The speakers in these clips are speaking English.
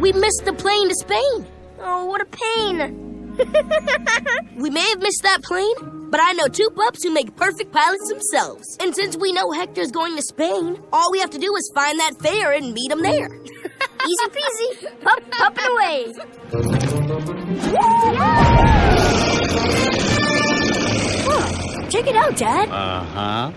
We missed the plane to Spain. Oh, what a pain. We may have missed that plane, but I know two pups who make perfect pilots themselves. And since we know Hector's going to Spain, all we have to do is find that fare and meet him there. Easy peasy. Pup and away. Oh, check it out, Dad. Uh-huh.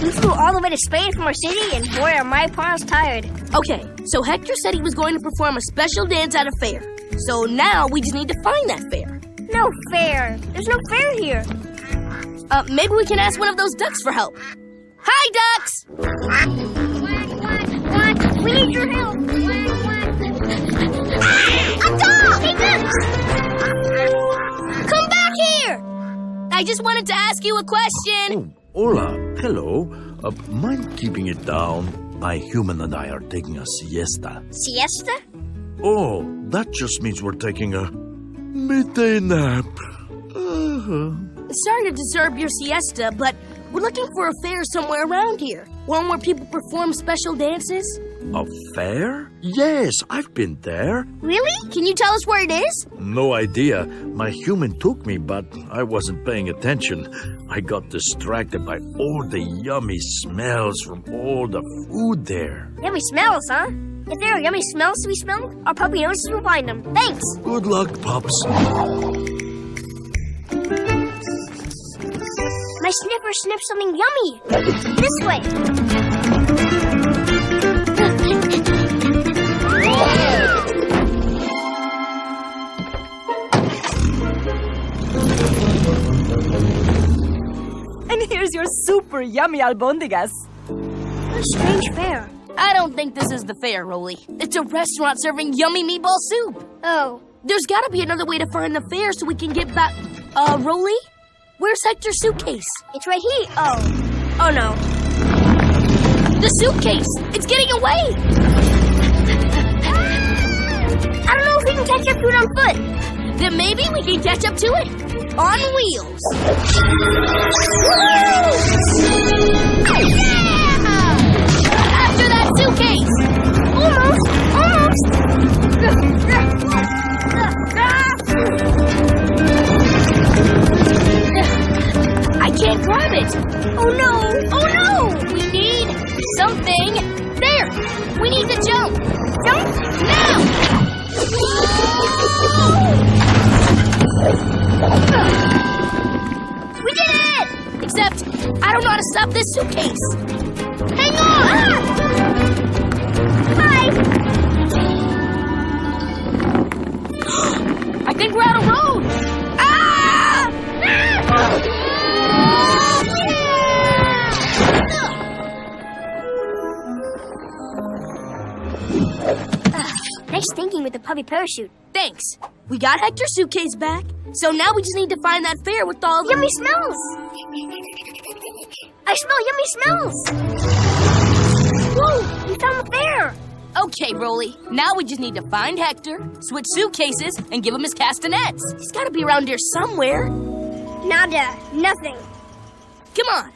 We flew all the way to Spain from our city, and boy, are my palms tired. Okay, so Hector said he was going to perform a special dance at a fair. So now we just need to find that fair. No fair. There's no fair here. Maybe we can ask one of those ducks for help. Hi, ducks! Quack. We need your help. A dog! Hey, ducks! Come back here! I just wanted to ask you a question. Oh, hola. Hello. Mind keeping it down? My human and I are taking a siesta. Siesta? Oh, that just means we're taking a midday nap. Sorry to disturb your siesta, but we're looking for a fair somewhere around here. One where people perform special dances. A fair? Yes, I've been there. Really? Can you tell us where it is? No idea. My human took me, but I wasn't paying attention. I got distracted by all the yummy smells from all the food there. Yummy smells, huh? If there are yummy smells to be smelled, our puppy noses will find them. Thanks. Good luck, pups. My sniffer sniffed something yummy. This way. And here's your super yummy albondigas. What a strange fair. I don't think this is the fair, Rolly. It's a restaurant serving yummy meatball soup. Oh. There's got to be another way to find the fair so we can get back. Rolly? Where's Hector's suitcase? It's right here. Oh no. The suitcase! It's getting away! I don't know if we can catch up to it on foot. Then maybe we can catch up to it on wheels. Yeah! After that suitcase! Almost. I can't grab it. Oh no! We need something. There! We need to jump. Jump? Now! We did it! Except, I don't know how to stop this suitcase. Hang on! Hi! I think we're out of road. Nice thinking with the puppy parachute. Thanks. We got Hector's suitcase back, so now we just need to find that fair with all the... Yummy smells! I smell yummy smells! Whoa! We found the fair! Okay, Rolly. Now we just need to find Hector, switch suitcases, and give him his castanets. He's got to be around here somewhere. Nada. Nothing. Come on.